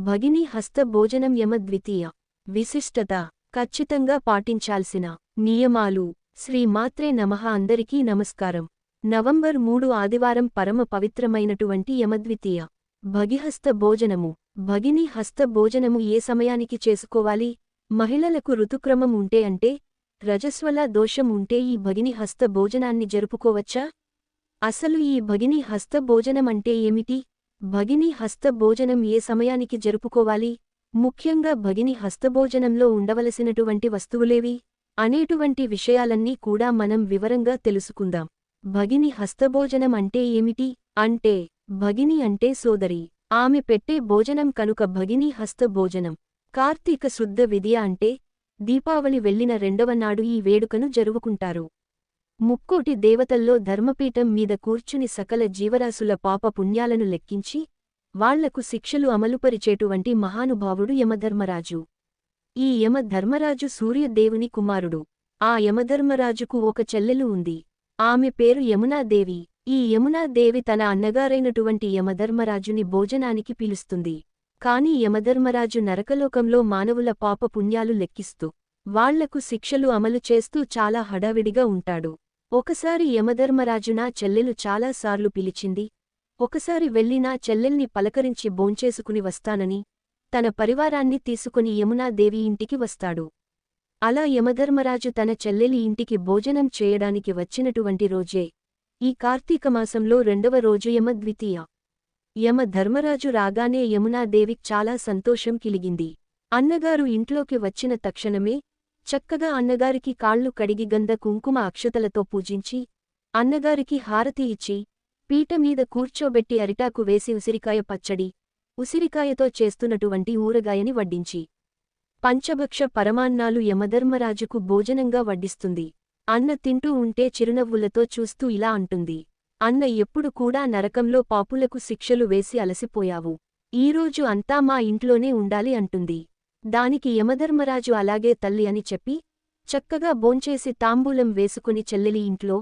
భగినీ హస్త భోజనం యమ ద్వితీయ విశిష్టత ఖచ్చితంగా పాటించాల్సిన నియమాలు. శ్రీ మాత్రే నమః. అందరికీ నమస్కారం. నవంబర్ 3 ఆదివారం పరమ పవిత్రమైనటువంటి యమద్వితీయ భగిహస్త భోజనము. భగినీ హస్త భోజనము ఏ సమయానికి చేసుకోవాలి? మహిళలకు ఋతుక్రమం ఉంటే అంటే రజస్వల దోషం ఉంటే ఈ భగిని హస్త భోజనాన్ని జరుపుకోవచ్చా? అసలు ఈ భగినీ హస్త భోజనం అంటే ఏమిటి? భగినీ హస్త భోజనం ఏ సమయానికి జరుపుకోవాలి? ముఖ్యంగా భగిని హస్తభోజనంలో ఉండవలసినటువంటి వస్తువులేవి అనేటువంటి విషయాలన్నీ కూడా మనం వివరంగా తెలుసుకుందాం. భగిని హస్తభోజనం అంటే ఏమిటి? అంటే భగిని అంటే సోదరి, ఆమె పెట్టే భోజనం కనుక భగినీ హస్త భోజనం. కార్తీక శుద్ధ విదియ అంటే దీపావళి వెళ్లిన రెండవ నాడు ఈ వేడుకను జరుపుకుంటారు. ముక్కోటి దేవతల్లో ధర్మపీఠం మీద కూర్చుని సకల జీవరాశుల పాప పుణ్యాలను లెక్కించి వాళ్లకు శిక్షలు అమలుపరిచేటువంటి మహానుభావుడు యమధర్మరాజు. ఈ యమధర్మరాజు సూర్యదేవుని కుమారుడు. ఆ యమధర్మరాజుకు ఒక చెల్లెలు ఉంది. ఆమె పేరు యమునాదేవి. ఈ యమునాదేవి తన అన్నగారైనటువంటి యమధర్మరాజుని భోజనానికి పిలుస్తుంది. కాని యమధర్మరాజు నరకలోకంలో మానవుల పాప పుణ్యాలు లెక్కిస్తూ వాళ్లకు శిక్షలు అమలు చేస్తూ చాలా హడావిడిగా ఉంటాడు. ఒకసారి యమధర్మరాజు నా చెల్లెలు చాలాసార్లు పిలిచింది. ఒకసారి వెళ్లి నా చెల్లెల్ని పలకరించి భోంచేసుకుని వస్తానని తన పరివారాన్ని తీసుకుని యమునాదేవి ఇంటికి వస్తాడు. అలా యమధర్మరాజు తన చెల్లెలి ఇంటికి భోజనం చేయడానికి వచ్చినటువంటి రోజే ఈ కార్తీకమాసంలో రెండవ రోజు యమద్వితీయ. యమధర్మరాజు రాగానే యమునాదేవికి చాలా సంతోషం కలిగింది. అన్నగారు ఇంట్లోకి వచ్చిన తక్షణమే చక్కగా అన్నగారికి కాళ్లు కడిగి గంధ కుంకుమ అక్షతలతో పూజించి అన్నగారికి హారతి ఇచ్చి పీటమీద కూర్చోబెట్టి అరిటాకు వేసి ఉసిరికాయ పచ్చడి, ఉసిరికాయతో చేస్తున్నటువంటి ఊరగాయని వడ్డించి పంచభక్ష పరమాన్నాలు యమధర్మరాజుకు భోజనంగా వడ్డిస్తుంది. అన్న తింటూ ఉంటే చిరునవ్వులతో చూస్తూ ఇలా అంటుంది, అన్న ఎప్పుడు కూడా నరకంలో పాపులకు శిక్షలు వేసి అలసిపోయావు. ఈరోజు అంతా మా ఇంట్లోనే ఉండాలి అంటుంది. దానికి యమధర్మరాజు అలాగే తల్లి అని చెప్పి చక్కగా భోంచేసి తాంబూలం వేసుకుని చెల్లెలి ఇంట్లో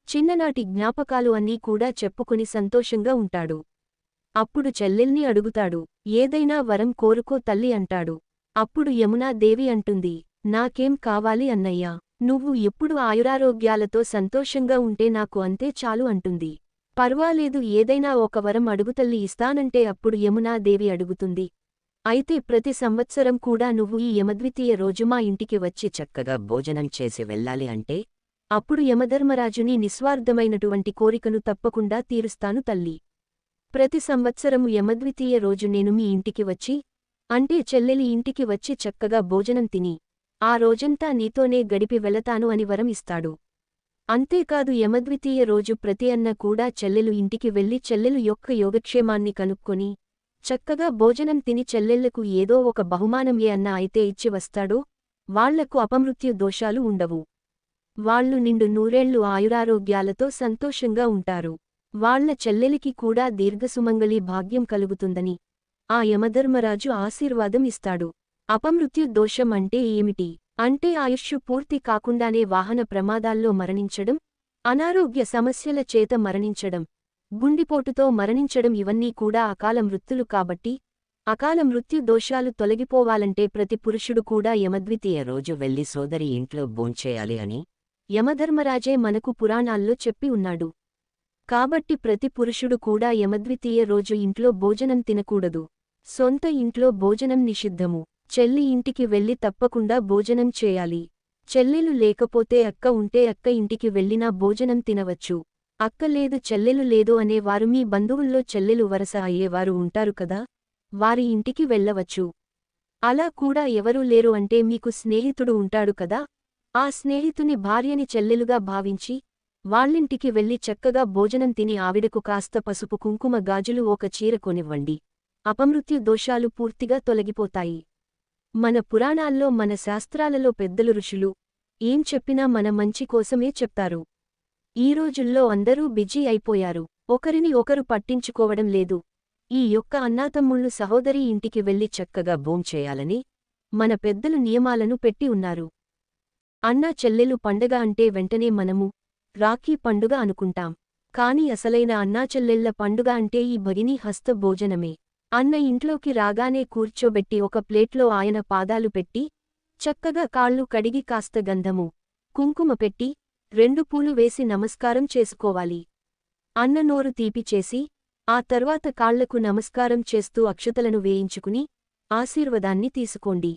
చిన్ననాటి జ్ఞాపకాలు అన్నీ కూడా చెప్పుకుని సంతోషంగా ఉంటాడు. అప్పుడు చెల్లెల్ని అడుగుతాడు, ఏదైనా వరం కోరుకో తల్లి అంటాడు. అప్పుడు యమునాదేవి అంటుంది, నాకేం కావాలి అన్నయ్యా, నువ్వు ఎప్పుడు ఆయురారోగ్యాలతో సంతోషంగా ఉంటే నాకు అంతే చాలు అంటుంది. పర్వాలేదు, ఏదైనా ఒక వరం అడుగుతల్లి ఇస్తానంటే అప్పుడు యమునాదేవి అడుగుతుంది, అయితే ప్రతి సంవత్సరం కూడా నువ్వు ఈ యమద్వితీయ రోజు మా ఇంటికి వచ్చి చక్కగా భోజనం చేసి వెళ్ళాలి అంటే అప్పుడు యమధర్మరాజుని నిస్వార్థమైనటువంటి కోరికను తప్పకుండా తీరుస్తాను తల్లి. ప్రతి సంవత్సరము యమద్వితీయ రోజు నేను మీ ఇంటికి వచ్చి అంటే చెల్లెలి ఇంటికి వచ్చి చక్కగా భోజనం తిని ఆ రోజంతా నీతోనే గడిపి వెళతాను అని వరం ఇస్తాడు. అంతేకాదు యమద్వితీయ రోజు ప్రతి అన్న కూడా చెల్లెలు ఇంటికి వెళ్లి చెల్లెలు యొక్క యోగక్షేమాన్ని కనుక్కొని చక్కగా భోజనం తిని చెల్లెళ్లకు ఏదో ఒక బహుమానం ఏ అన్న అయితే ఇచ్చి వస్తాడో వాళ్లకు అపమృత్యు దోషాలు ఉండవు. వాళ్లు నిండు నూరేళ్లు ఆయురారోగ్యాలతో సంతోషంగా ఉంటారు. వాళ్ల చెల్లెలికి కూడా దీర్ఘసుమంగళీ భాగ్యం కలుగుతుందని ఆ యమధర్మరాజు ఆశీర్వాదం ఇస్తాడు. అపమృత్యు దోషం అంటే ఏమిటి? అంటే ఆయుష్షు పూర్తి కాకుండానే వాహన ప్రమాదాల్లో మరణించడం, అనారోగ్య సమస్యల చేత మరణించడం, గుండిపోటుతో మరణించడం ఇవన్నీ కూడా అకాల మృత్యులు. కాబట్టి అకాల మృత్యు దోషాలు తొలగిపోవాలంటే ప్రతి పురుషుడు కూడా యమద్వితీయ రోజు వెళ్లి సోదరి ఇంట్లో భోంచేయాలి అని యమధర్మరాజే మనకు పురాణాల్లో చెప్పి ఉన్నాడు. కాబట్టి ప్రతి పురుషుడు కూడా యమద్వితీయ రోజు ఇంట్లో భోజనం తినకూడదు. సొంత ఇంట్లో భోజనం నిషిద్ధము. చెల్లి ఇంటికి వెళ్లి తప్పకుండా భోజనం చేయాలి. చెల్లెలు లేకపోతే అక్క ఉంటే అక్క ఇంటికి వెళ్లినా భోజనం తినవచ్చు. అక్క లేదు చెల్లెలు లేదు అనేవారు మీ బంధువుల్లో చెల్లెలు వరస అయ్యేవారు ఉంటారు కదా, వారి ఇంటికి వెళ్లవచ్చు. అలా కూడా ఎవరూ లేరు అంటే మీకు స్నేహితుడు ఉంటాడు కదా, ఆ స్నేహితుని భార్యని చెల్లెలుగా భావించి వాళ్ళింటికి వెళ్లి చక్కగా భోజనం తిని ఆవిడకు కాస్త పసుపు కుంకుమ గాజులు ఒక చీర కొనివ్వండి. అపమృత్యు దోషాలు పూర్తిగా తొలగిపోతాయి. మన పురాణాల్లో మన శాస్త్రాలలో పెద్దలు ఋషులు ఏం చెప్పినా మన మంచి కోసమే చెప్తారు. ఈ రోజుల్లో అందరూ బిజీ అయిపోయారు. ఒకరిని ఒకరు పట్టించుకోవడం లేదు. ఈ యొక్క అన్నాతమ్ముళ్ళు సహోదరి ఇంటికి వెళ్లి చక్కగా భోంచేయాలని మన పెద్దలు నియమాలను పెట్టి ఉన్నారు. అన్నా చెల్లెలు పండగ అంటే వెంటనే మనము రాఖీ పండుగ అనుకుంటాం. కాని అసలైన అన్నాచెల్లెళ్ల పండుగ అంటే ఈ భగినీ హస్త భోజనమే. అన్న ఇంట్లోకి రాగానే కూర్చోబెట్టి ఒక ప్లేట్లో ఆయన పాదాలు పెట్టి చక్కగా కాళ్ళు కడిగి కాస్త గంధము కుంకుమ పెట్టి 2 పూలు వేసి నమస్కారం చేసుకోవాలి. అన్న నోరు తీపి చేసి ఆ తర్వాత కాళ్లకు నమస్కారం చేస్తూ అక్షతలను వేయించుకుని ఆశీర్వాదాన్ని తీసుకోండి.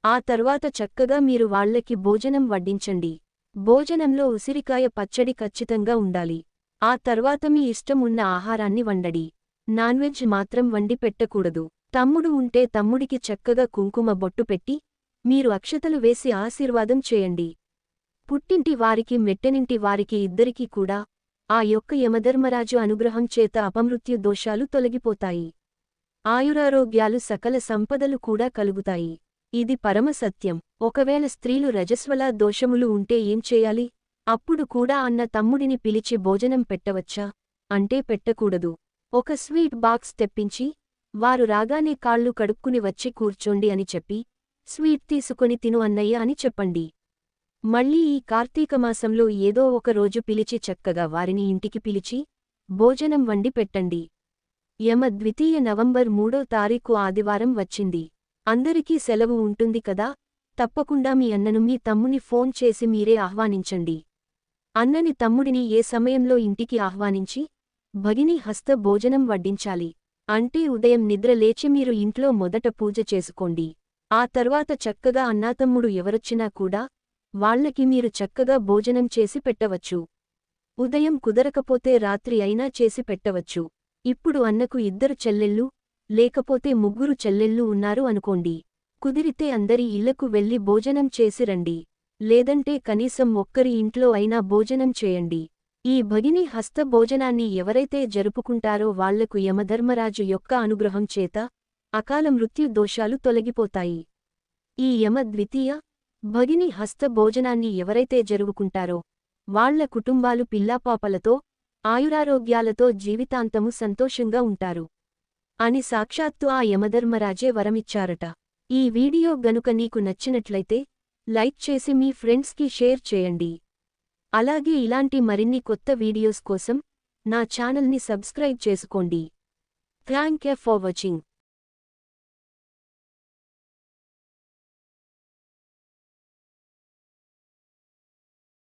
ఆ తర్వాత చక్కగా మీరు వాళ్లకి భోజనం వడ్డించండి. భోజనంలో ఉసిరికాయ పచ్చడి ఖచ్చితంగా ఉండాలి. ఆ తర్వాత మీ ఇష్టం ఉన్న ఆహారాన్ని వండడి. నాన్వెజ్ మాత్రం వండి పెట్టకూడదు. తమ్ముడు ఉంటే తమ్ముడికి చక్కగా కుంకుమ బొట్టు పెట్టి మీరు అక్షతలు వేసి ఆశీర్వాదం చేయండి. పుట్టింటి వారికి మెట్టనింటి వారికి ఇద్దరికీ కూడా ఆ యొక్క యమధర్మరాజు అనుగ్రహం చేత అపమృత్యు దోషాలు తొలగిపోతాయి. ఆయురారోగ్యాలు సకల సంపదలు కూడా కలుగుతాయి. ఇది పరమ సత్యం. ఒకవేళ స్త్రీలు రజస్వల దోషములు ఉంటే ఏం చేయాలి? అప్పుడు కూడా అన్న తమ్ముడిని పిలిచి భోజనం పెట్టవచ్చా అంటే పెట్టకూడదు. ఒక స్వీట్ బాక్స్ తెప్పించి వారు రాగానే కాళ్ళు కడుక్కుని వచ్చి కూర్చోండి అని చెప్పి స్వీట్ తీసుకొని తిను అన్నయ్య అని చెప్పండి. మళ్ళీ ఈ కార్తీకమాసంలో ఏదో ఒక రోజు పిలిచి చక్కగా వారిని ఇంటికి పిలిచి భోజనం వండి పెట్టండి. యమ ద్వితీయ నవంబర్ 3వ తారీఖు ఆదివారం వచ్చింది. అందరికీ సెలవు ఉంటుంది కదా, తప్పకుండా మీ అన్నను మీ తమ్ముని ఫోన్ చేసి మీరే ఆహ్వానించండి. అన్నని తమ్ముడిని ఏ సమయంలో ఇంటికి ఆహ్వానించి భగిని హస్త భోజనం వడ్డించాలి అంటే ఉదయం నిద్ర లేచి మీరు ఇంట్లో మొదట పూజ చేసుకోండి. ఆ తర్వాత చక్కగా అన్నాతమ్ముడు ఎవరొచ్చినా కూడా వాళ్లకి మీరు చక్కగా భోజనం చేసి పెట్టవచ్చు. ఉదయం కుదరకపోతే రాత్రి అయినా చేసి పెట్టవచ్చు. ఇప్పుడు అన్నకు 2 చెల్లెళ్ళు లేకపోతే 3 చెల్లెళ్ళు ఉన్నారు అనుకోండి. కుదిరితే అందరి ఇళ్లకు వెళ్లి భోజనం చేసి రండి. లేదంటే కనీసం ఒక్కరి ఇంట్లో అయినా భోజనం చేయండి. ఈ భగిని హస్త భోజనాన్ని ఎవరైతే జరుపుకుంటారో వాళ్లకు యమధర్మరాజు యొక్క అనుగ్రహం చేత అకాల మృత్యు దోషాలు తొలగిపోతాయి. ఈ యమ ద్వితీయ భగిని హస్త భోజనాన్ని ఎవరైతే జరుపుకుంటారో వాళ్ల కుటుంబాలు పిల్లాపాపలతో ఆయురారోగ్యాలతో జీవితాంతము సంతోషంగా ఉంటారు అని సాక్షాత్తు ఆ యమధర్మరాజే వరమిచ్చారట. ఈ వీడియో గనుక నీకు నచ్చినట్లయితే లైక్ చేసి మీ ఫ్రెండ్స్కి షేర్ చేయండి. అలాగే ఇలాంటి మరిన్ని కొత్త వీడియోస్ కోసం నా ఛానల్ని సబ్స్క్రైబ్ చేసుకోండి. Thank you for watching.